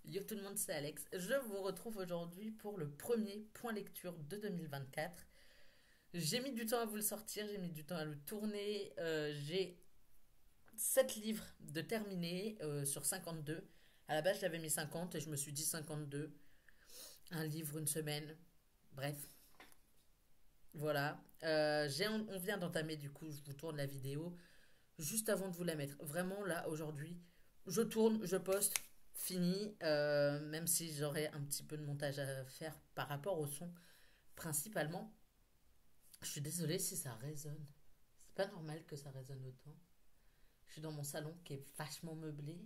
Yo tout le monde, c'est Alex. Je vous retrouve aujourd'hui pour le premier point lecture de 2024. J'ai mis du temps à vous le sortir, j'ai mis du temps à le tourner. J'ai 7 livres de terminés sur 52. À la base, j'avais mis 50 et je me suis dit 52. Un livre, une semaine. Bref, voilà. On vient d'entamer, du coup, je vous tourne la vidéo juste avant de vous la mettre. Vraiment, là, aujourd'hui, je tourne, je poste, fini. Même si j'aurais un petit peu de montage à faire par rapport au son, principalement. Je suis désolée si ça résonne. C'est pas normal que ça résonne autant. Je suis dans mon salon qui est vachement meublé.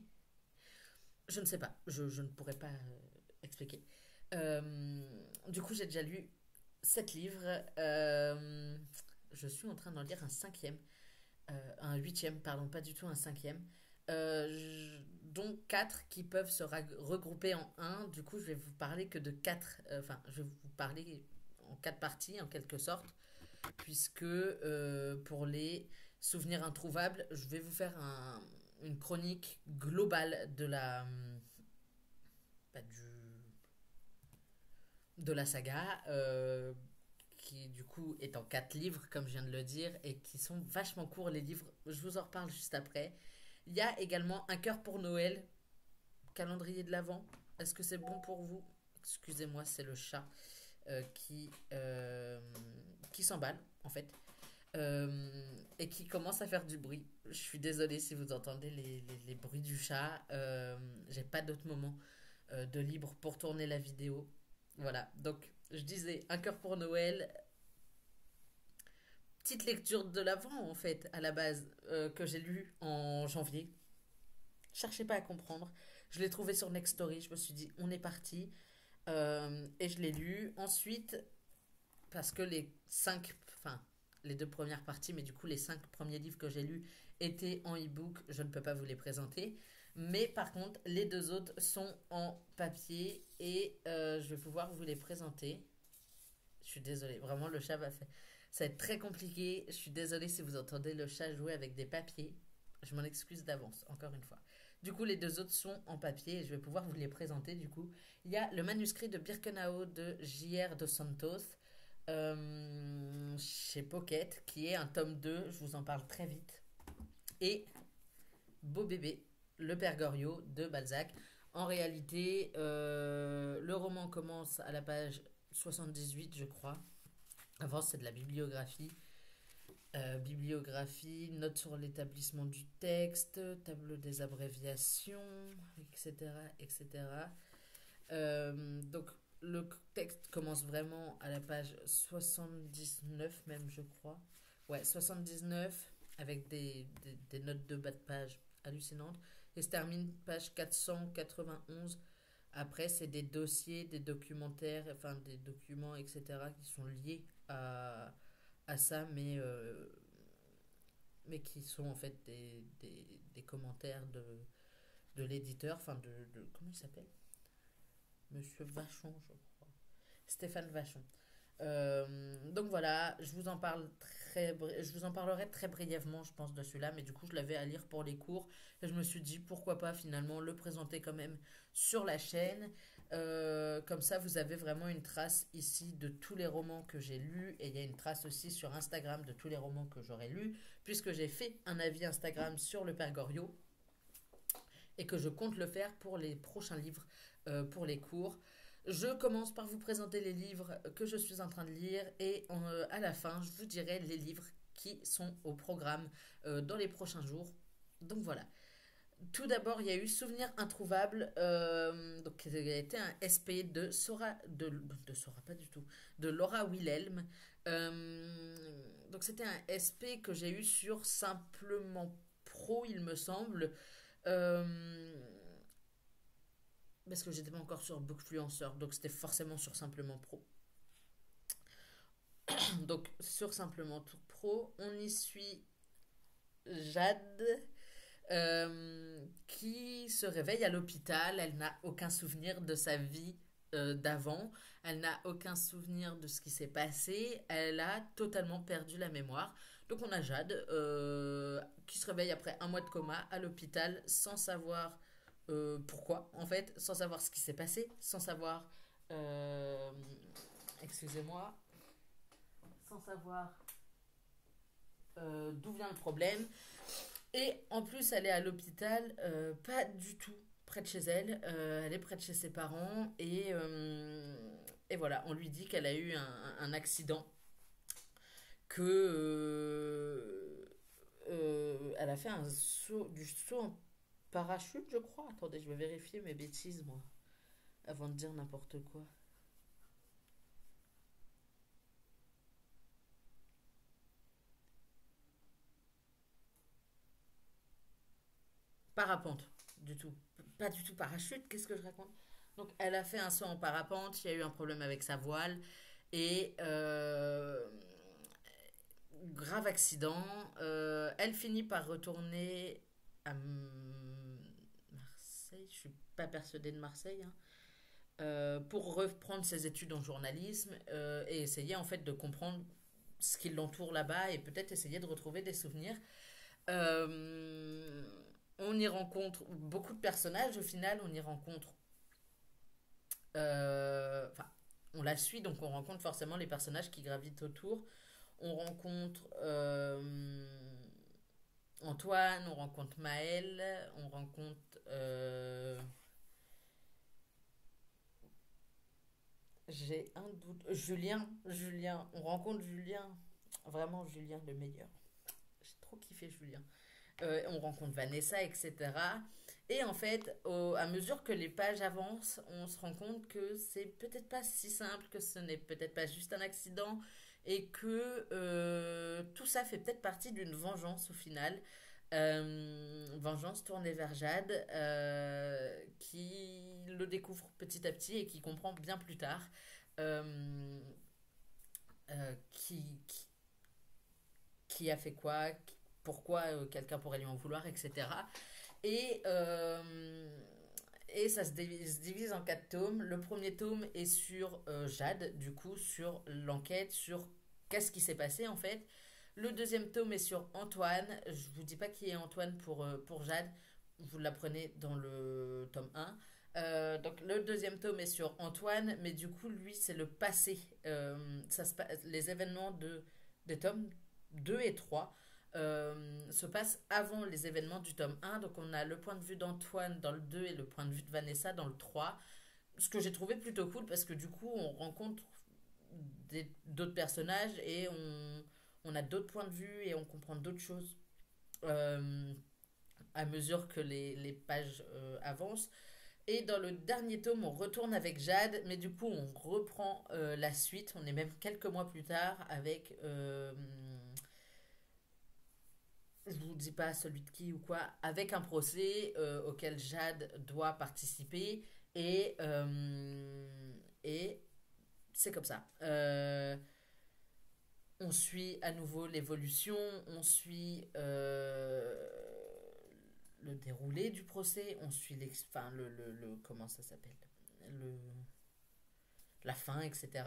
Je ne sais pas, je ne pourrais pas expliquer. Du coup, j'ai déjà lu 7 livres. Je suis en train d'en lire un cinquième. Un huitième, pardon, pas du tout un cinquième. Dont quatre qui peuvent se regrouper en un. Du coup, je vais vous parler que de quatre. Enfin, je vais vous parler en quatre parties, en quelque sorte, puisque pour les souvenirs introuvables, je vais vous faire une chronique globale de bah, de la saga, qui du coup est en quatre livres, comme je viens de le dire, et qui sont vachement courts les livres. Je vous en reparle juste après. Il y a également Un cœur pour Noël, calendrier de l'Avent. Est-ce que c'est bon pour vous? Excusez-moi, c'est le chat qui s'emballe, en fait. Et qui commence à faire du bruit. Je suis désolée si vous entendez les bruits du chat. J'ai pas d'autre moment de libre pour tourner la vidéo. Voilà, donc je disais Un cœur pour Noël, petite lecture de l'Avent en fait, à la base, que j'ai lu en janvier. Cherchez pas à comprendre. Je l'ai trouvé sur Nextory, je me suis dit on est parti. Et je l'ai lu. Ensuite, parce que les deux premières parties, mais du coup les 5 premiers livres que j'ai lus étaient en e-book, je ne peux pas vous les présenter. Mais par contre, les deux autres sont en papier et je vais pouvoir vous les présenter. Je suis désolée, vraiment le chat va faire. Ça va être très compliqué. Je suis désolée si vous entendez le chat jouer avec des papiers. Je m'en excuse d'avance, encore une fois. Du coup, les deux autres sont en papier et je vais pouvoir vous les présenter. Du coup, il y a le manuscrit de Birkenau de J.R. dos Santos chez Pocket, qui est un tome 2. Je vous en parle très vite. Et Beau bébé, le père Goriot de Balzac. En réalité, le roman commence à la page 78, je crois. Avant, c'est de la bibliographie. Bibliographie, notes sur l'établissement du texte, tableau des abréviations, etc. etc. Donc, le texte commence vraiment à la page 79, même, je crois. Ouais, 79, avec des notes de bas de page hallucinantes. Et se termine page 491. Après, c'est des dossiers, des documentaires, enfin des documents, etc., qui sont liés à ça, mais qui sont en fait des commentaires de l'éditeur, enfin comment il s'appelle? Monsieur Vachon, je crois. Stéphane Vachon. Donc voilà, je vous en parlerai très brièvement, je pense, de celui-là, mais du coup, je l'avais à lire pour les cours et je me suis dit pourquoi pas finalement le présenter quand même sur la chaîne. Comme ça, vous avez vraiment une trace ici de tous les romans que j'ai lus et il y a une trace aussi sur Instagram de tous les romans que j'aurais lus, puisque j'ai fait un avis Instagram sur le Père Goriot et que je compte le faire pour les prochains livres, pour les cours. Je commence par vous présenter les livres que je suis en train de lire et à la fin, je vous dirai les livres qui sont au programme dans les prochains jours. Donc voilà. Tout d'abord, il y a eu Souvenir introuvable, donc qui a été un SP de Sora, pas du tout, de Laura Wilhelm. Donc c'était un SP que j'ai eu sur Simplement Pro, il me semble. Euh, Parce que j'étais pas encore sur Bookfluencer, donc c'était forcément sur Simplement Pro. Donc sur Simplement Pro, on y suit Jade, qui se réveille à l'hôpital. Elle n'a aucun souvenir de sa vie d'avant. Elle n'a aucun souvenir de ce qui s'est passé. Elle a totalement perdu la mémoire. Donc on a Jade qui se réveille après un mois de coma à l'hôpital sans savoir pourquoi, en fait, sans savoir ce qui s'est passé, sans savoir, euh, excusez-moi, sans savoir d'où vient le problème. Et en plus, elle est à l'hôpital, pas du tout près de chez elle. Elle est près de chez ses parents. Et voilà, on lui dit qu'elle a eu un accident, que elle a fait du saut en parachute, je crois. Attendez, je vais vérifier mes bêtises, moi, avant de dire n'importe quoi. Parapente, du tout. Pas du tout parachute, qu'est-ce que je raconte? Donc, elle a fait un saut en parapente, il y a eu un problème avec sa voile, et grave accident. Elle finit par retourner à Marseille, je suis pas persuadée de Marseille, hein, pour reprendre ses études en journalisme et essayer en fait de comprendre ce qui l'entoure là-bas et peut-être essayer de retrouver des souvenirs. Euh, on y rencontre beaucoup de personnages au final, on y rencontre... Enfin, on la suit, donc on rencontre forcément les personnages qui gravitent autour. On rencontre Antoine, on rencontre Maël, on rencontre j'ai un doute. Julien. On rencontre Julien. Vraiment, Julien, le meilleur. J'ai trop kiffé Julien. On rencontre Vanessa, etc. Et en fait, à mesure que les pages avancent, on se rend compte que c'est peut-être pas si simple, que ce n'est peut-être pas juste un accident, et que tout ça fait peut-être partie d'une vengeance au final. Vengeance tournée vers Jade, qui le découvre petit à petit et qui comprend bien plus tard euh, qui a fait quoi, pourquoi quelqu'un pourrait lui en vouloir, etc. Et, et ça se divise en quatre tomes. Le premier tome est sur Jade, du coup, sur l'enquête, sur qu'est-ce qui s'est passé en fait. Le deuxième tome est sur Antoine. Je vous dis pas qui est Antoine pour Jade. Vous l'apprenez dans le tome un. Donc le deuxième tome est sur Antoine, mais du coup lui c'est le passé. Les événements des tomes 2 et 3 se passent avant les événements du tome un. Donc on a le point de vue d'Antoine dans le 2 et le point de vue de Vanessa dans le 3. Ce que j'ai trouvé plutôt cool parce que du coup on rencontre d'autres personnages et on a d'autres points de vue et on comprend d'autres choses euh, à mesure que les pages avancent. Et dans le dernier tome, on retourne avec Jade, mais du coup, on reprend la suite. On est même quelques mois plus tard avec, je vous dis pas celui de qui ou quoi, avec un procès auquel Jade doit participer. Et c'est comme ça. On suit à nouveau l'évolution, on suit le déroulé du procès, on suit enfin, comment ça s'appelle, le, la fin, etc.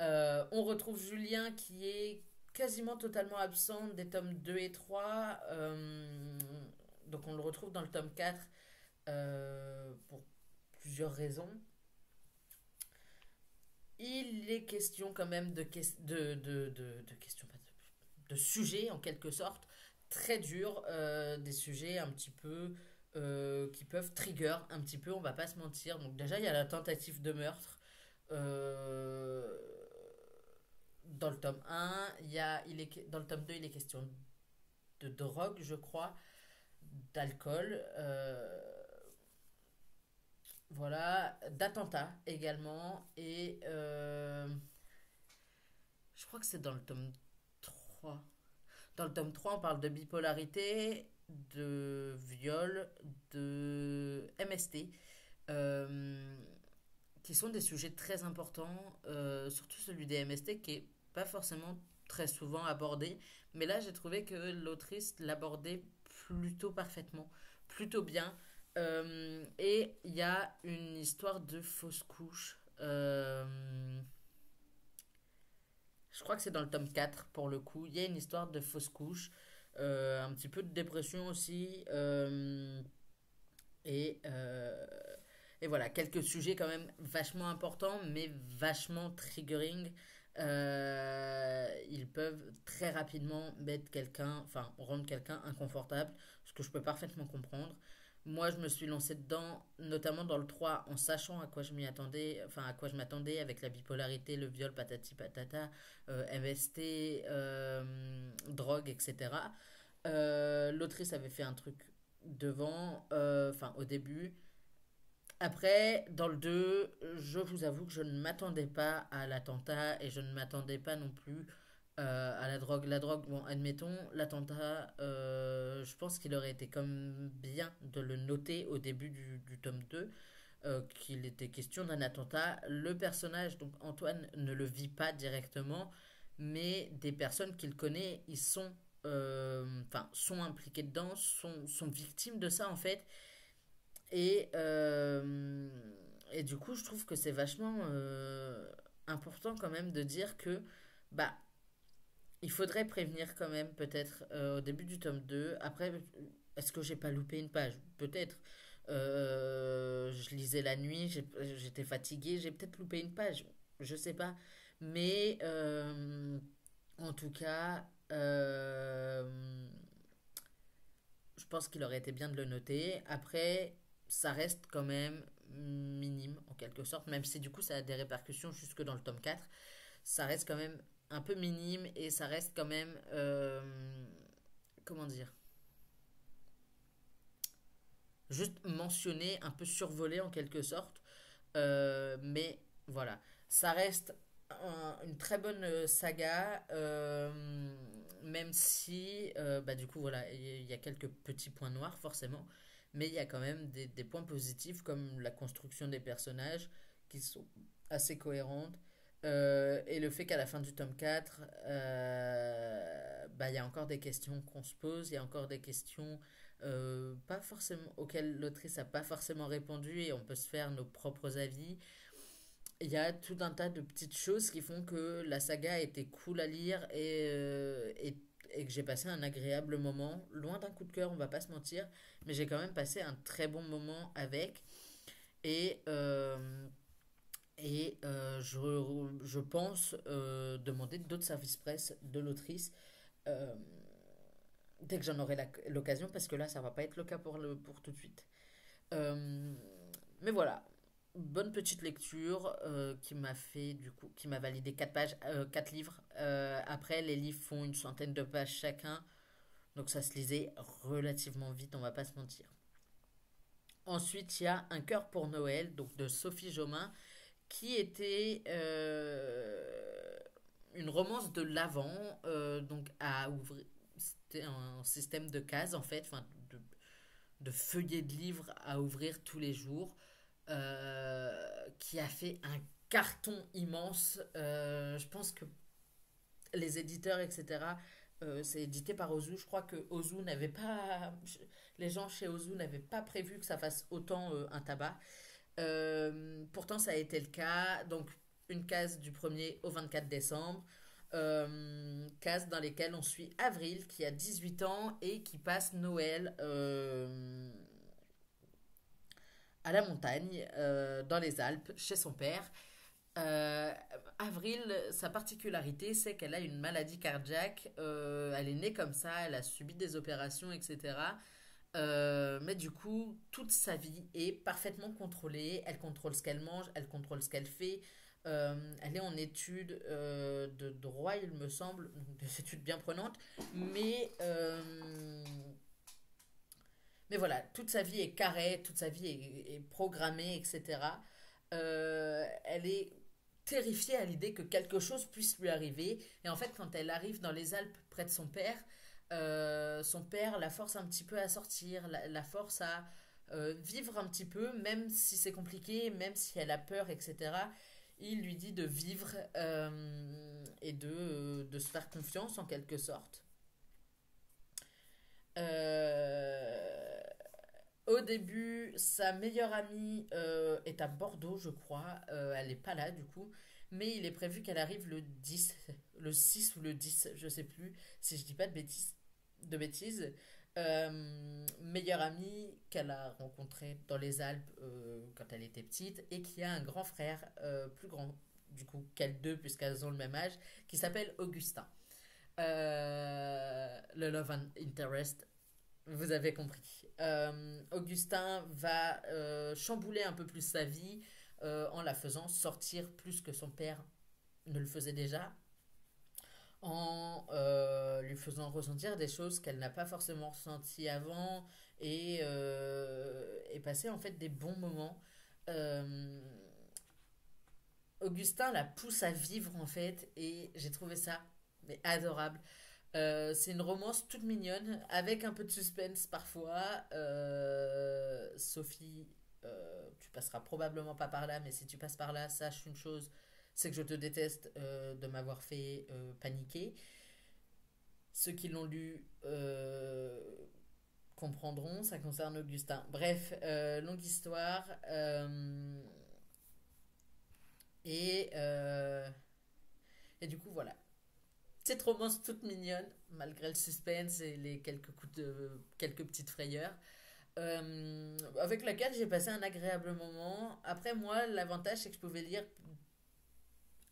On retrouve Julien qui est quasiment totalement absent des tomes 2 et 3. Donc on le retrouve dans le tome 4 pour plusieurs raisons. Il est question quand même de questions, de sujets en quelque sorte très durs, des sujets un petit peu qui peuvent trigger un petit peu, on va pas se mentir. Donc déjà il y a la tentative de meurtre euh, dans le tome un, dans le tome 2 il est question de drogue je crois, d'alcool, voilà, d'attentats également et je crois que c'est dans le tome 3. Dans le tome 3, on parle de bipolarité, de viol, de MST, euh, qui sont des sujets très importants, surtout celui des MST qui est pas forcément très souvent abordé. Mais là, j'ai trouvé que l'autrice l'abordait plutôt parfaitement, plutôt bien. Et il y a une histoire de fausse couche. Je crois que c'est dans le tome 4 pour le coup. Il y a une histoire de fausse couche, un petit peu de dépression aussi. Et, euh, et voilà, quelques sujets quand même vachement importants, mais vachement triggering. Ils peuvent très rapidement mettre quelqu'un, enfin rendre quelqu'un inconfortable, ce que je peux parfaitement comprendre. Moi, je me suis lancé dedans, notamment dans le 3 en sachant à quoi je m'y attendais, enfin à quoi je m'attendais avec la bipolarité, le viol, patati patata, MST, drogue, etc. L'autrice avait fait un truc devant, enfin au début. Après, dans le 2 je vous avoue que je ne m'attendais pas à l'attentat et je ne m'attendais pas non plus à la drogue. La drogue, bon, admettons, l'attentat, je pense qu'il aurait été comme bien de le noter au début du tome 2 qu'il était question d'un attentat. Le personnage, donc Antoine, ne le vit pas directement, mais des personnes qu'il connaît, ils sont, sont impliqués dedans, sont victimes de ça en fait. Et, euh, et du coup, je trouve que c'est vachement important quand même de dire que bah, il faudrait prévenir quand même peut-être au début du tome 2. Après, est-ce que j'ai pas loupé une page? Peut-être. Je lisais la nuit, j'étais fatiguée, j'ai peut-être loupé une page. Je sais pas. Mais en tout cas, je pense qu'il aurait été bien de le noter. Après, ça reste quand même minime en quelque sorte, même si du coup ça a des répercussions jusque dans le tome 4. Ça reste quand même un peu minime et ça reste quand même, comment dire, juste mentionné, un peu survolé en quelque sorte. Mais voilà, ça reste une très bonne saga, même si, bah, du coup, voilà, il y a quelques petits points noirs forcément, mais il y a quand même des points positifs comme la construction des personnages qui sont assez cohérentes. Et le fait qu'à la fin du tome 4 bah, il y a encore des questions qu'on se pose, il y a encore des questions pas forcément, auxquelles l'autrice n'a pas forcément répondu et on peut se faire nos propres avis. Il y a tout un tas de petites choses qui font que la saga a été cool à lire et que j'ai passé un agréable moment. Loin d'un coup de cœur, on va pas se mentir, mais j'ai quand même passé un très bon moment avec. Et, euh, je pense demander d'autres services presse de l'autrice euh, dès que j'en aurai l'occasion, parce que là, ça va pas être le cas pour tout de suite. Euh, mais voilà, bonne petite lecture qui m'a fait du coup, qui m'a validé 4 pages, 4 livres. Après, les livres font une centaine de pages chacun, donc ça se lisait relativement vite, on va pas se mentir. Ensuite, il y a Un cœur pour Noël, donc de Sophie Jomain, qui était une romance de l'Avent, donc à ouvrir. C'était un système de cases en fait, de feuillets de livres à ouvrir tous les jours, qui a fait un carton immense. Je pense que les éditeurs, etc., c'est édité par Ozu. Je crois que Ozu n'avait pas. Les gens chez Ozu n'avaient pas prévu que ça fasse autant un tabac. Pourtant, ça a été le cas. Donc, une case du 1er au 24 décembre. Case dans lesquelles on suit Avril qui a 18 ans et qui passe Noël à la montagne, dans les Alpes, chez son père. Euh, Avril, sa particularité, c'est qu'elle a une maladie cardiaque. Elle est née comme ça, elle a subi des opérations, etc. Mais du coup, toute sa vie est parfaitement contrôlée. Elle contrôle ce qu'elle mange, elle contrôle ce qu'elle fait. Elle est en études de droit, il me semble, donc des études bien prenantes. Mais, euh, mais voilà, toute sa vie est carrée, toute sa vie est programmée, etc. Elle est terrifiée à l'idée que quelque chose puisse lui arriver. Et en fait, quand elle arrive dans les Alpes près de son père la force un petit peu à sortir, la force à vivre un petit peu, même si c'est compliqué, même si elle a peur, etc. Il lui dit de vivre et de se faire confiance en quelque sorte. Euh, Au début, sa meilleure amie est à Bordeaux, je crois. Elle n'est pas là du coup. Mais il est prévu qu'elle arrive le 10, le 6 ou le 10, je sais plus, si je dis pas de bêtises. Meilleure amie qu'elle a rencontrée dans les Alpes quand elle était petite et qui a un grand frère plus grand du coup qu'elles deux puisqu'elles ont le même âge qui s'appelle Augustin. Le love and interest, vous avez compris. Augustin va chambouler un peu plus sa vie en la faisant sortir plus que son père ne le faisait déjà, en lui faisant ressentir des choses qu'elle n'a pas forcément ressenties avant et passer en fait des bons moments. Euh, Augustin la pousse à vivre en fait et j'ai trouvé ça mais adorable. C'est une romance toute mignonne avec un peu de suspense parfois. Sophie, tu passeras probablement pas par là, mais si tu passes par là, sache une chose, c'est que je te déteste de m'avoir fait paniquer. Ceux qui l'ont lu comprendront, ça concerne Augustin. Bref, longue histoire. Et, euh, et du coup, voilà. Petite romance toute mignonne, malgré le suspense et les quelques petites frayeurs, avec laquelle j'ai passé un agréable moment. Après, moi, l'avantage, c'est que je pouvais lire.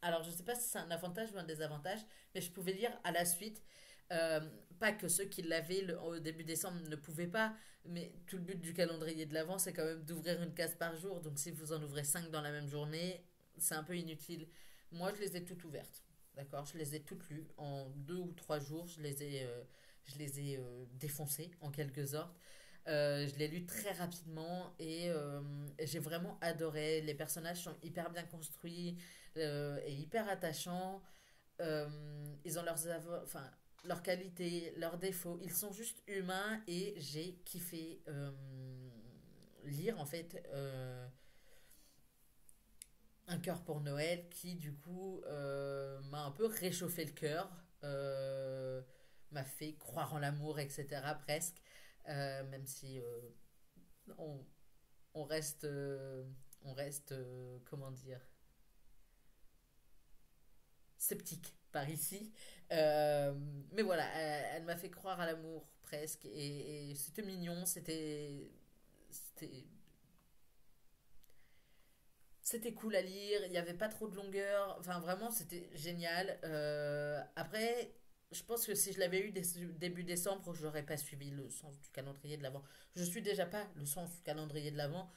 Alors, je sais pas si c'est un avantage ou un désavantage, mais je pouvais lire à la suite. Euh, Pas que ceux qui l'avaient au début décembre ne pouvaient pas, mais tout le but du calendrier de l'Avent, c'est quand même d'ouvrir une case par jour. Donc, si vous en ouvrez 5 dans la même journée, c'est un peu inutile. Moi, je les ai toutes ouvertes. D'accord. Je les ai toutes lues. En 2 ou 3 jours, je les ai défoncées, en quelque sorte. Je l'ai lu très rapidement et j'ai vraiment adoré. Les personnages sont hyper bien construits et hyper attachants. Ils ont enfin, leurs qualités, leurs défauts. Ils sont juste humains et j'ai kiffé lire en fait Un cœur pour Noël qui du coup m'a un peu réchauffé le cœur, m'a fait croire en l'amour, etc. presque. Même si on, on reste, comment dire, sceptique par ici. Mais voilà, elle m'a fait croire à l'amour presque et c'était mignon, c'était c'était cool à lire, il n'y avait pas trop de longueur, enfin vraiment c'était génial. Après, je pense que si je l'avais eu début décembre, je n'aurais pas suivi le sens du calendrier de l'avant. Je suis déjà pas le sens du calendrier de l'avant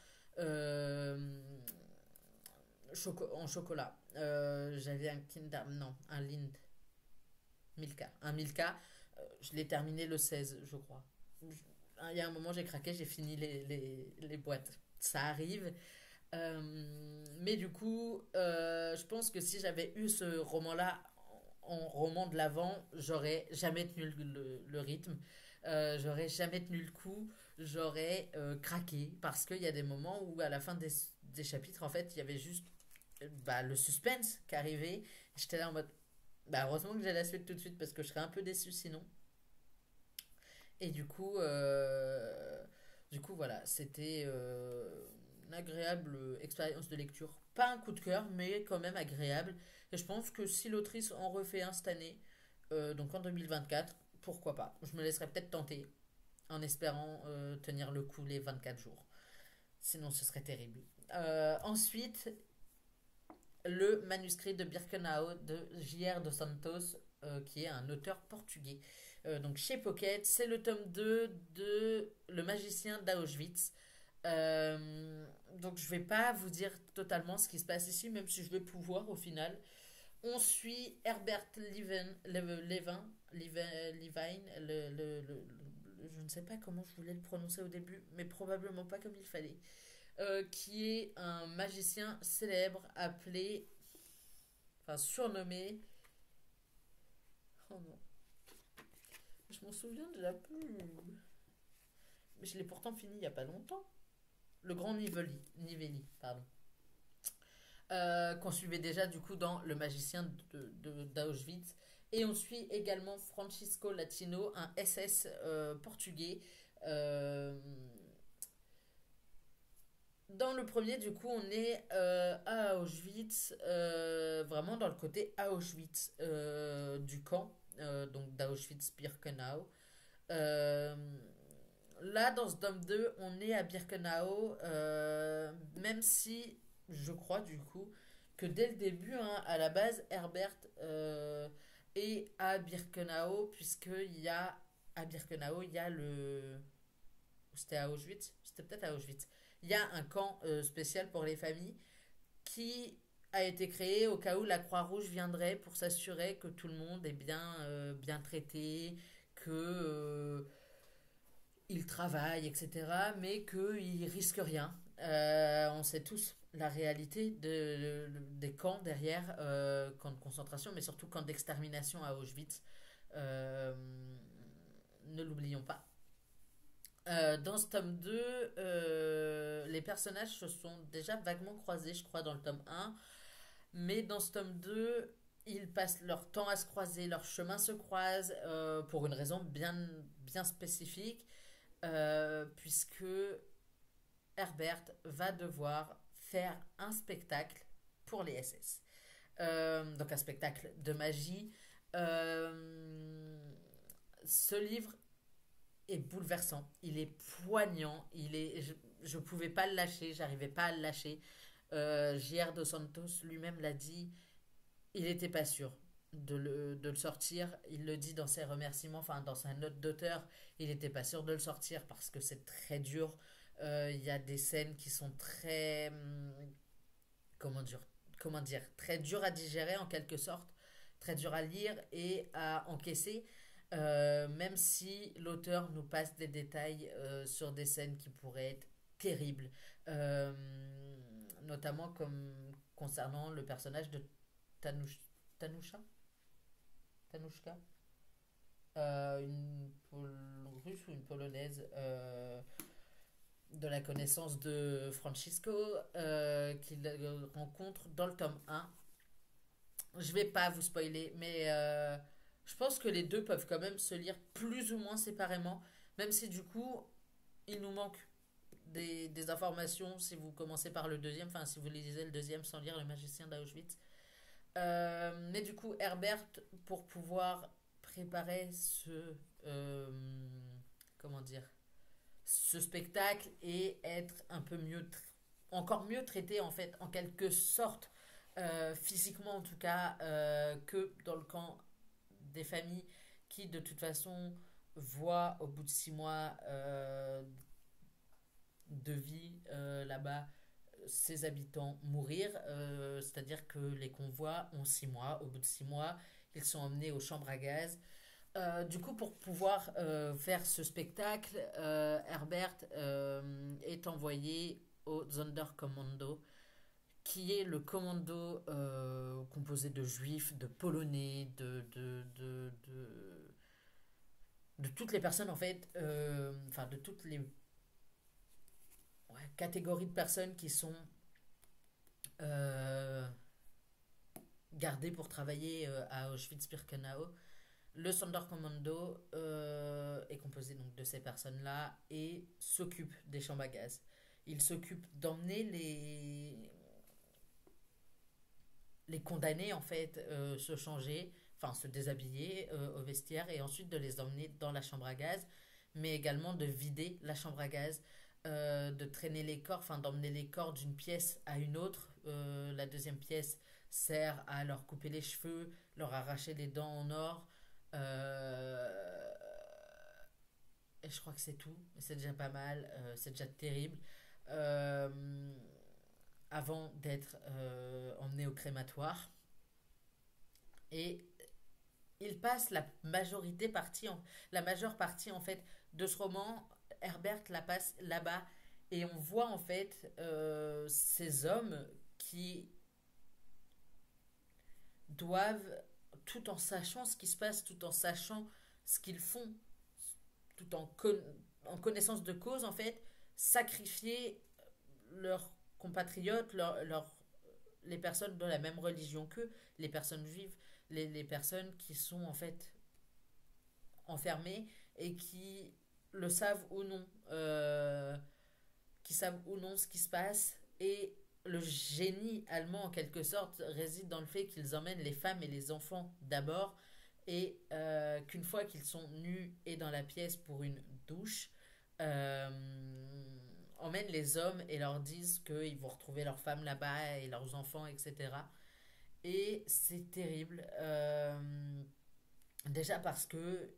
en chocolat. J'avais un Kinder, non, un Lind, Milka. Un Milka, je l'ai terminé le 16, je crois. Il y a un moment, j'ai craqué, j'ai fini les boîtes. Ça arrive. Mais du coup, je pense que si j'avais eu ce roman-là en roman de l'avant, j'aurais jamais tenu le rythme, j'aurais jamais tenu le coup, j'aurais craqué parce qu'il y a des moments où à la fin des chapitres, en fait, il y avait juste bah, le suspense qui arrivait. J'étais là en mode, bah, heureusement que j'ai la suite tout de suite parce que je serais un peu déçu sinon. Et du coup, voilà, c'était une agréable expérience de lecture. Pas un coup de cœur, mais quand même agréable. Et je pense que si l'autrice en refait un cette année, donc en 2024, pourquoi pas. Je me laisserais peut-être tenter en espérant tenir le coup les 24 jours. Sinon, ce serait terrible. Ensuite, le manuscrit de Birkenau de J.R. dos Santos, qui est un auteur portugais. Donc chez Pocket, c'est le tome 2 de Le magicien d'Auschwitz. Donc je vais pas vous dire totalement ce qui se passe ici, même si je vais pouvoir au final. On suit Herbert Levine, je ne sais pas comment je voulais le prononcer au début, mais probablement pas comme il fallait, qui est un magicien célèbre appelé, enfin surnommé, oh non, je m'en souviens déjà plus, mais je l'ai pourtant fini il n'y a pas longtemps. Le grand Nivelli, pardon. Qu'on suivait déjà du coup dans Le magicien d'Auschwitz. Et on suit également Francisco Latino, un SS portugais. Euh, Dans le premier, du coup, on est à Auschwitz, vraiment dans le côté Auschwitz du camp, donc d'Auschwitz-Birkenau. Euh, Là, dans ce tome 2 on est à Birkenau, même si je crois du coup que dès le début, hein, à la base, Herbert est à Birkenau, puisqu'il y a à Birkenau, il y a le. C'était à Auschwitz? C'était peut-être à Auschwitz. Il y a un camp spécial pour les familles qui a été créé au cas où la Croix-Rouge viendrait pour s'assurer que tout le monde est bien traité, que ils travaillent, etc., mais qu'ils risquent rien. On sait tous la réalité des camps derrière, camps de concentration, mais surtout camps d'extermination à Auschwitz. Euh, ne l'oublions pas. Dans ce tome 2, les personnages se sont déjà vaguement croisés, je crois, dans le tome 1. Mais dans ce tome 2, ils passent leur temps à se croiser, leurs chemins se croisent pour une raison bien spécifique, puisque Herbert va devoir faire un spectacle pour les SS. Donc un spectacle de magie. Ce livre est bouleversant, il est poignant, je pouvais pas le lâcher, j'arrivais pas à le lâcher. J.R. Dos Santos lui-même l'a dit, il n'était pas sûr de le sortir. Il le dit dans ses remerciements, enfin dans sa note d'auteur, il n'était pas sûr de le sortir parce que c'est très dur. Il y a des scènes qui sont très, comment dire, très dures à digérer en quelque sorte, très dures à lire et à encaisser. Même si l'auteur nous passe des détails sur des scènes qui pourraient être terribles, Euh, notamment comme concernant le personnage de Tanush, Tanusha, Tanushka, une russe ou une polonaise, de la connaissance de Francisco, qu'il rencontre dans le tome 1. Je vais pas vous spoiler, mais je pense que les deux peuvent quand même se lire plus ou moins séparément, même si du coup il nous manque des informations si vous commencez par le deuxième, enfin si vous lisez le deuxième sans lire Le Magicien d'Auschwitz. Mais du coup, Herbert, pour pouvoir préparer euh, comment dire, ce spectacle et être un peu encore mieux traité en fait, en quelque sorte, physiquement en tout cas, que dans le camp des familles qui de toute façon voient au bout de 6 mois de vie là-bas ses habitants mourir, c'est-à-dire que les convois ont 6 mois. Au bout de 6 mois, ils sont emmenés aux chambres à gaz. Du coup, pour pouvoir faire ce spectacle, Herbert est envoyé au Sonderkommando, qui est le commando composé de juifs, de polonais, de toutes les personnes en fait, enfin de toutes les catégories de personnes qui sont euh, gardées pour travailler à Auschwitz-Birkenau. Le Sonderkommando est composé donc de ces personnes-là et s'occupe des chambres à gaz. Il s'occupe d'emmener les condamnés en fait se changer, enfin se déshabiller au vestiaire et ensuite de les emmener dans la chambre à gaz, mais également de vider la chambre à gaz, de traîner les corps, enfin d'emmener les corps d'une pièce à une autre. La deuxième pièce sert à leur couper les cheveux, leur arracher les dents en or. Euh, et je crois que c'est tout. C'est déjà pas mal. C'est déjà terrible. Euh, avant d'être emmené au crématoire. Et il passe la majeure partie en fait de ce roman. Herbert la passe là-bas et on voit en fait ces hommes qui doivent, tout en sachant ce qui se passe, tout en sachant ce qu'ils font, tout en connaissance de cause en fait, sacrifier leurs compatriotes, les personnes de la même religion qu'eux, les personnes juives, les personnes qui sont en fait enfermées et qui le savent ou non, qui savent ou non ce qui se passe. Et le génie allemand, en quelque sorte, réside dans le fait qu'ils emmènent les femmes et les enfants d'abord, et qu'une fois qu'ils sont nus et dans la pièce pour une douche, euh, emmènent les hommes et leur disent qu'ils vont retrouver leurs femmes là-bas et leurs enfants, etc. Et c'est terrible. Déjà parce que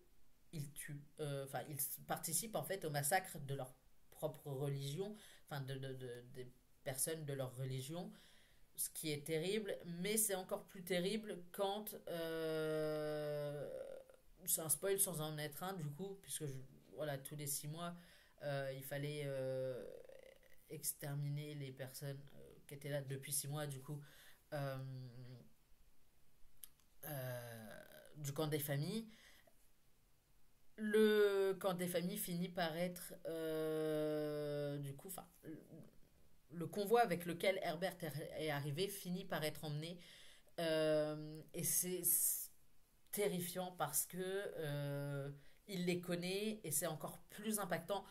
ils tuent, enfin ils participent en fait au massacre de leur propre religion, enfin des personnes de leur religion, ce qui est terrible, mais c'est encore plus terrible quand c'est un spoil sans en être un du coup, puisque voilà, tous les 6 mois, il fallait exterminer les personnes qui étaient là depuis 6 mois du coup, euh, du camp des familles. Le camp des familles finit par être du coup, enfin, le convoi avec lequel Herbert est arrivé finit par être emmené. Et c'est terrifiant parce que il les connaît et c'est encore plus impactant.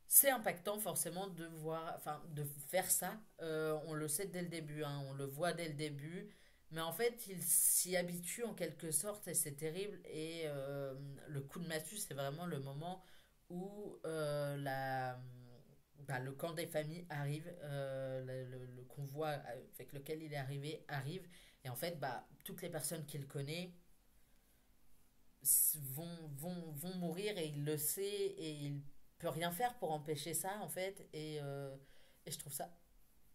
C'est impactant forcément de voir, enfin de faire ça. On le sait dès le début, hein, on le voit dès le début. Mais en fait, il s'y habitue en quelque sorte et c'est terrible. Et le coup de massue, c'est vraiment le moment où le camp des familles arrive, le convoi avec lequel il est arrivé arrive. Et en fait, toutes les personnes qu'il connaît vont mourir et il le sait et il peut rien faire pour empêcher ça en fait. Et je trouve ça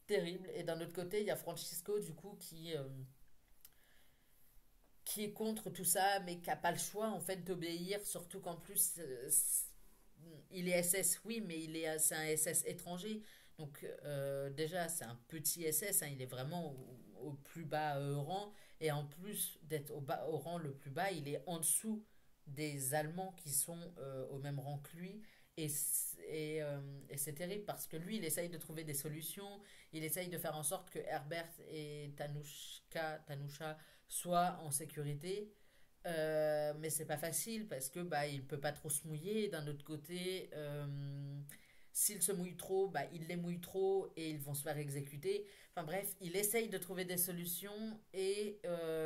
terrible. Et d'un autre côté, il y a Francisco du coup qui est contre tout ça mais qui n'a pas le choix en fait d'obéir, surtout qu'en plus il est SS, oui, mais c'est un SS étranger. Donc déjà, c'est un petit SS, hein, il est vraiment au plus bas rang. Et en plus d'être au rang le plus bas, il est en dessous des Allemands qui sont au même rang que lui. Et c'est terrible parce que lui, il essaye de trouver des solutions. Il essaye de faire en sorte que Herbert et Tanusha soient en sécurité. Mais c'est pas facile parce que il peut pas trop se mouiller. D'un autre côté, s'il se mouille trop, il les mouille trop et ils vont se faire exécuter. Enfin bref, il essaye de trouver des solutions et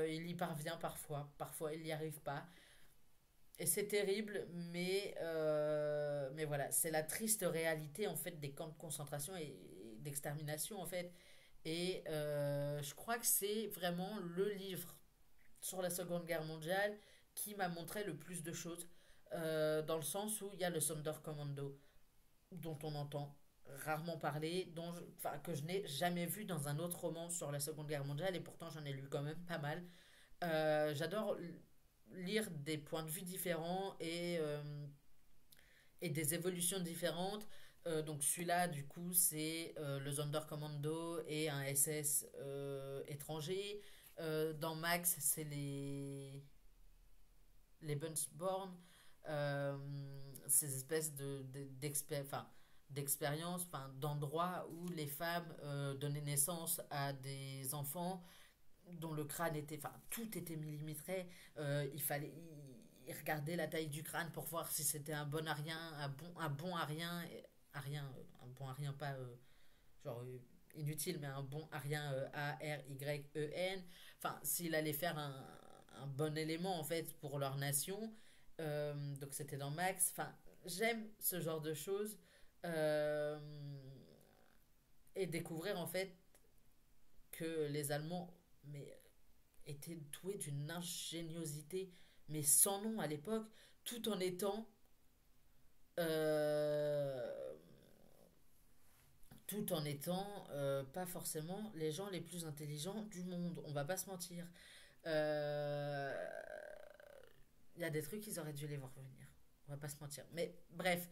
il y parvient parfois. Parfois, il n'y arrive pas. Et c'est terrible, mais voilà, c'est la triste réalité en fait des camps de concentration et d'extermination en fait. Et je crois que c'est vraiment le livre sur la Seconde Guerre mondiale qui m'a montré le plus de choses, dans le sens où il y a le Sonderkommando, dont on entend rarement parler, enfin, que je n'ai jamais vu dans un autre roman sur la Seconde Guerre mondiale, et pourtant j'en ai lu quand même pas mal. J'adore lire des points de vue différents et des évolutions différentes. Donc celui-là, du coup, c'est le Sonderkommando et un SS étranger. Dans Max, c'est les Buntsborn, ces espèces d'expériences, enfin, d'endroits où les femmes donnaient naissance à des enfants dont le crâne était, enfin, tout était millimétré. Il regardait la taille du crâne pour voir si c'était un bon arien, un bon arien, un bon arien pas genre inutile, mais un bon arien Aryen. Enfin, s'il allait faire un bon élément en fait pour leur nation. Donc c'était dans Max. Enfin, j'aime ce genre de choses. Euh, et découvrir en fait que les Allemands mais, étaient doués d'une ingéniosité mais sans nom à l'époque, tout en étant euh, pas forcément les gens les plus intelligents du monde, on va pas se mentir. Euh, Il y a des trucs qu'ils auraient dû les voir venir, on va pas se mentir. Mais bref,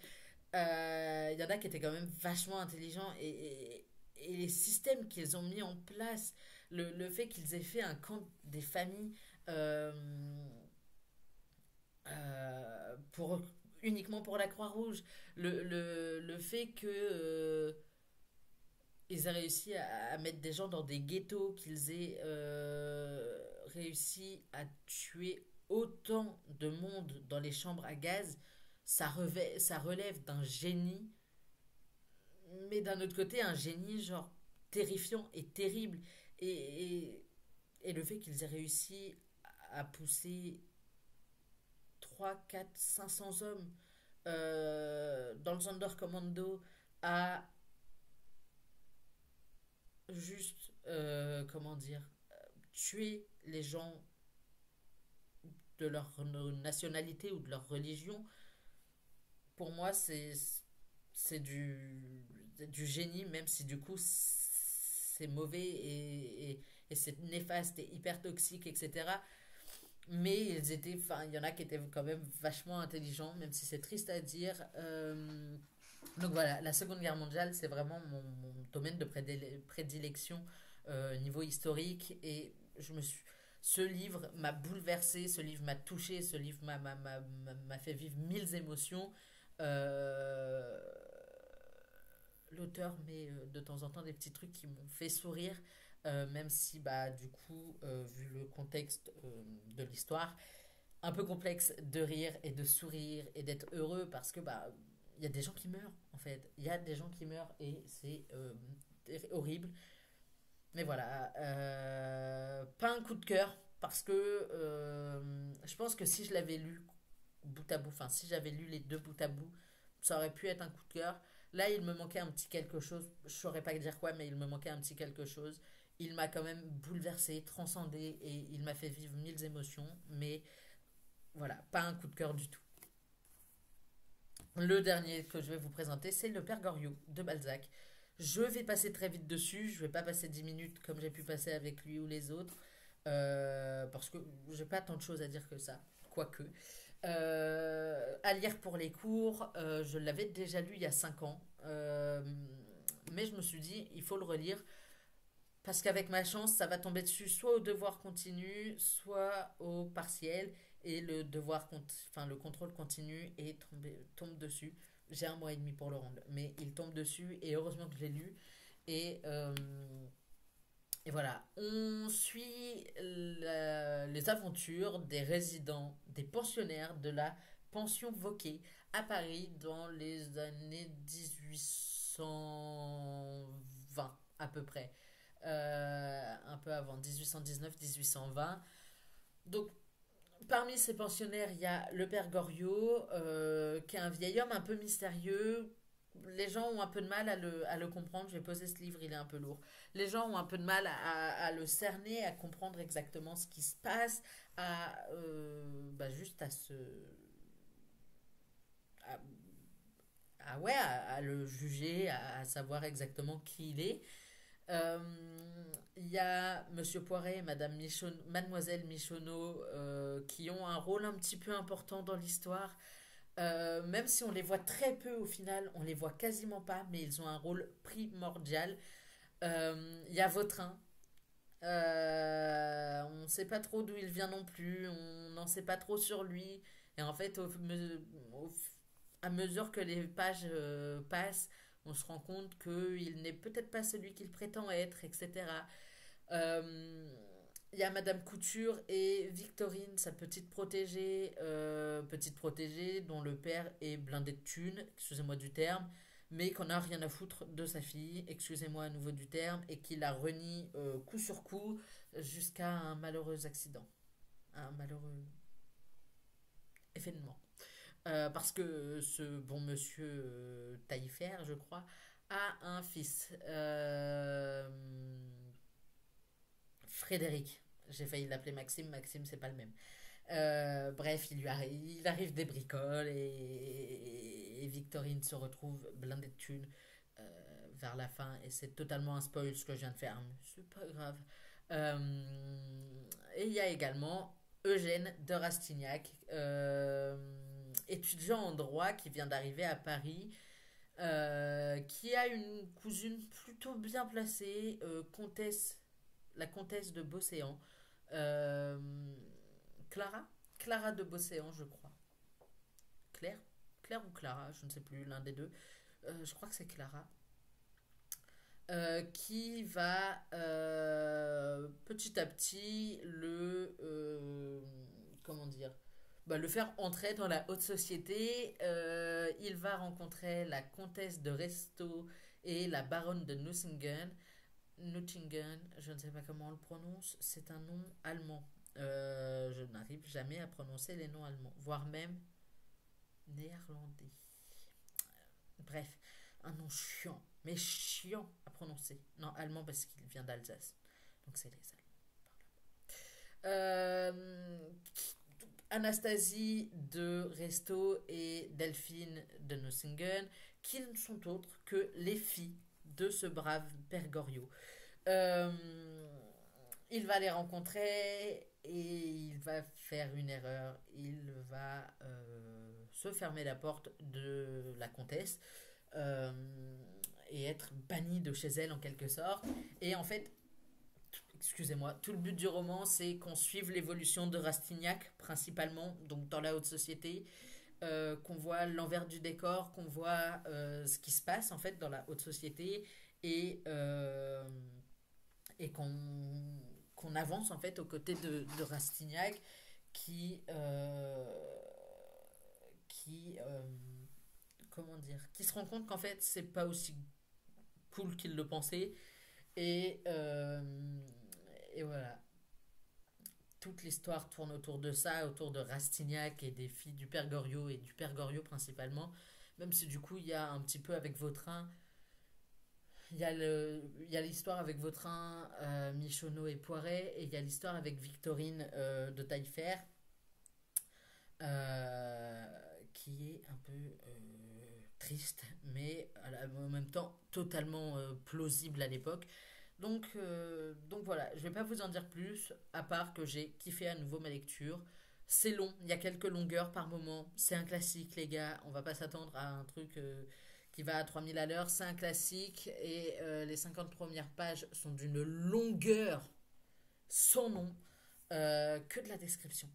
il y en a qui étaient quand même vachement intelligents et les systèmes qu'ils ont mis en place, le fait qu'ils aient fait un camp des familles euh, uniquement pour la Croix-Rouge, le fait que ils aient réussi à mettre des gens dans des ghettos, qu'ils aient réussi à tuer autant de monde dans les chambres à gaz, ça relève d'un génie, mais d'un autre côté, un génie genre terrifiant et terrible. Et le fait qu'ils aient réussi à pousser 3 4 500 hommes dans le Sonderkommando à juste, comment dire, tuer les gens de leur nationalité ou de leur religion, pour moi, c'est du génie, même si du coup c'est mauvais et c'est néfaste et hyper toxique, etc. Mais ils étaient, enfin, il y en a qui étaient quand même vachement intelligents, même si c'est triste à dire. Donc voilà, la Seconde Guerre mondiale, c'est vraiment mon domaine de prédilection niveau historique. Et je me suis, ce livre m'a bouleversé, ce livre m'a touché, ce livre m'a fait vivre mille émotions. Euh, L'auteur met de temps en temps des petits trucs qui m'ont fait sourire, même si, bah, du coup, vu le contexte de l'histoire, un peu complexe de rire et de sourire et d'être heureux parce que, bah, il y a des gens qui meurent, en fait. Il y a des gens qui meurent et c'est horrible. Mais voilà, pas un coup de cœur parce que je pense que si je l'avais lu bout à bout, enfin, si j'avais lu les deux bout à bout, ça aurait pu être un coup de cœur. Là, il me manquait un petit quelque chose. Je saurais pas dire quoi, mais il me manquait un petit quelque chose. Il m'a quand même bouleversé, transcendé et il m'a fait vivre mille émotions. Mais voilà, pas un coup de cœur du tout. Le dernier que je vais vous présenter, c'est Le Père Goriot de Balzac. Je vais passer très vite dessus. Je vais pas passer 10 minutes comme j'ai pu passer avec lui ou les autres. Parce que j'ai pas tant de choses à dire que ça. Quoique. À lire pour les cours, je l'avais déjà lu il y a 5 ans. Mais je me suis dit, il faut le relire parce qu'avec ma chance, ça va tomber dessus soit au devoir continu, soit au partiel. Et le enfin, le contrôle continu et tombe dessus. J'ai un mois et demi pour le rendre, mais il tombe dessus et heureusement que je l'ai lu. Et, euh, et voilà, on suit les aventures des résidents, des pensionnaires de la pension Vauquer à Paris dans les années 1820 à peu près. Un peu avant, 1819-1820. Donc parmi ces pensionnaires, il y a le père Goriot, qui est un vieil homme un peu mystérieux. Les gens ont un peu de mal à le comprendre. Je vais poser ce livre, il est un peu lourd. Les gens ont un peu de mal à le cerner, à comprendre exactement ce qui se passe, bah juste à, ouais, à le juger, à savoir exactement qui il est. Euh, Il y a Monsieur Poiret et Mademoiselle Michonneau qui ont un rôle un petit peu important dans l'histoire. Même si on les voit très peu au final, on les voit quasiment pas, mais ils ont un rôle primordial. Il y a Vautrin. On ne sait pas trop d'où il vient non plus, on n'en sait pas trop sur lui. Et en fait, au- à mesure que les pages passent, on se rend compte qu'il n'est peut-être pas celui qu'il prétend être, etc. Euh, Il y a Madame Couture et Victorine, sa petite protégée dont le père est blindé de thunes, excusez-moi du terme, mais qu'on n'a rien à foutre de sa fille, excusez-moi à nouveau du terme, et qui la renie coup sur coup jusqu'à un malheureux accident, un malheureux événement. Parce que ce bon monsieur Taillefer, je crois, a un fils. Frédéric. J'ai failli l'appeler Maxime. Maxime, c'est pas le même. Bref, il arrive des bricoles et Victorine se retrouve blindée de thunes vers la fin. Et c'est totalement un spoil ce que je viens de faire, mais c'est pas grave. Et il y a également Eugène de Rastignac, étudiant en droit qui vient d'arriver à Paris, qui a une cousine plutôt bien placée, la comtesse de Beauséant. Euh, Clara Clara de Beauséant, je crois. Claire Claire ou Clara, je ne sais plus, l'un des deux. Je crois que c'est Clara. Qui va petit à petit comment dire, bah, le faire entrer dans la haute société. Il va rencontrer la comtesse de Resto et la baronne de Nucingen. Nucingen, je ne sais pas comment on le prononce, c'est un nom allemand. Je n'arrive jamais à prononcer les noms allemands, voire même Néerlandais. Bref, un nom chiant, mais chiant à prononcer. Non, allemand parce qu'il vient d'Alsace. Donc c'est les Allemands. Anastasie de Resto et Delphine de Nossingen, qui ne sont autres que les filles de ce brave Père Goriot. Euh, il va les rencontrer et il va faire une erreur. Il va se fermer la porte de la comtesse euh, et être banni de chez elle en quelque sorte. Et en fait, excusez-moi, tout le but du roman, c'est qu'on suive l'évolution de Rastignac, principalement, donc dans la haute société, qu'on voit l'envers du décor, qu'on voit ce qui se passe en fait dans la haute société et, et qu'on avance en fait aux côtés de Rastignac qui, qui comment dire, qui se rend compte qu'en fait c'est pas aussi cool qu'il le pensait et, et voilà, toute l'histoire tourne autour de ça, autour de Rastignac et des filles du Père Goriot et du Père Goriot principalement. Même si du coup il y a un petit peu avec Vautrin, il y a l'histoire avec Vautrin, Michonneau et Poiret, et il y a l'histoire avec Victorine de Taillefer, euh, qui est un peu triste, mais en même temps totalement plausible à l'époque. Donc voilà, je vais pas vous en dire plus, à part que j'ai kiffé à nouveau ma lecture. C'est long, il y a quelques longueurs par moment. C'est un classique, les gars. On va pas s'attendre à un truc qui va à 3000 à l'heure. C'est un classique et les 50 premières pages sont d'une longueur sans nom, que de la description.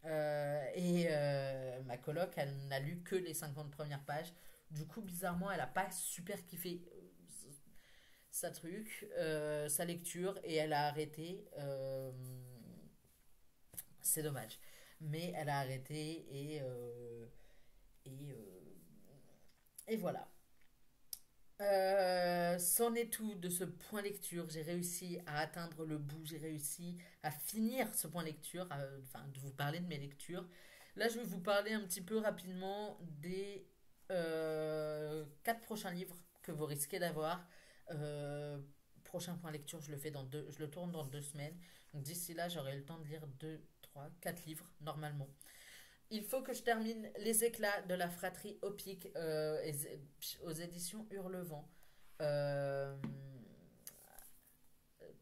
Ma coloc, elle n'a lu que les 50 premières pages. Du coup, bizarrement, elle a pas super kiffé sa truc, sa lecture, et elle a arrêté. C'est dommage. Mais elle a arrêté et, euh, et voilà. C'en est tout de ce point lecture. J'ai réussi à atteindre le bout, j'ai réussi à finir ce point lecture, enfin de vous parler de mes lectures. Là, je vais vous parler un petit peu rapidement des 4 prochains livres que vous risquez d'avoir. Euh, Prochain point lecture, je le tourne dans 2 semaines. Donc d'ici là, j'aurai le temps de lire 2, 3, 4 livres normalement. Il faut que je termine Les éclats de la fratrie Opic aux éditions Hurlevent. Euh,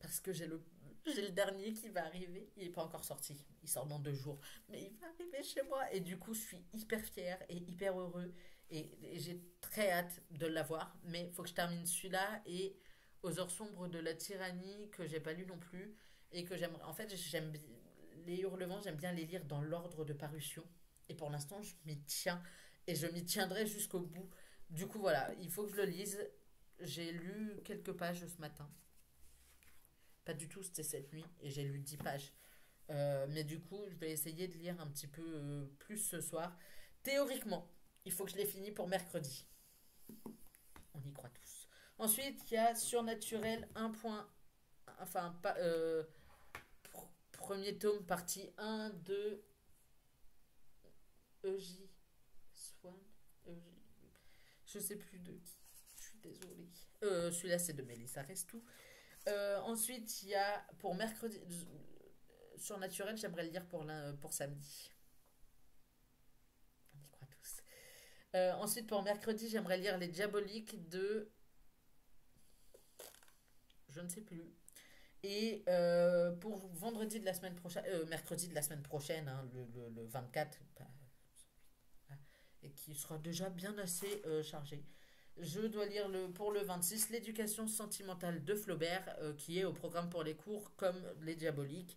Parce que j'ai le dernier qui va arriver. Il n'est pas encore sorti. Il sort dans 2 jours. Mais il va arriver chez moi. Et du coup, je suis hyper fière et hyper heureux. Et j'ai très hâte de l'avoir. Mais il faut que je termine celui-là. Et Aux heures sombres de la tyrannie, que j'ai pas lu non plus. Et que j'aimerais. En fait, les Hurlevents, j'aime bien les lire dans l'ordre de parution. Et pour l'instant, je m'y tiens. Et je m'y tiendrai jusqu'au bout. Du coup, voilà, il faut que je le lise. J'ai lu quelques pages ce matin. Pas du tout, c'était cette nuit. Et j'ai lu 10 pages. Mais du coup, je vais essayer de lire un petit peu plus ce soir. Théoriquement, il faut que je l'ai fini pour mercredi. On y croit tous. Ensuite, il y a Surnaturel 1. Enfin, pas, premier tome, partie 1 de EJ Swan. EJ, je sais plus de qui. Je suis désolée. Celui-là, c'est de Mélissa Restou. Ensuite, il y a pour mercredi. Surnaturel, j'aimerais le lire pour samedi. On y croit tous. Ensuite, pour mercredi, j'aimerais lire Les Diaboliques de. Je ne sais plus. Et pour vendredi de la semaine prochaine, mercredi de la semaine prochaine, hein, le 24, et qui sera déjà bien assez chargé. Je dois lire pour le 26 L'éducation sentimentale de Flaubert, qui est au programme pour les cours, comme Les Diaboliques,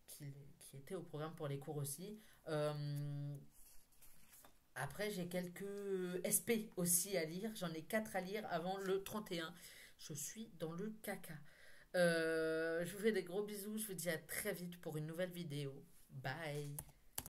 qui était au programme pour les cours aussi. Après, j'ai quelques SP aussi à lire. J'en ai 4 à lire avant le 31. Je suis dans le caca. Je vous fais des gros bisous. Je vous dis à très vite pour une nouvelle vidéo. Bye.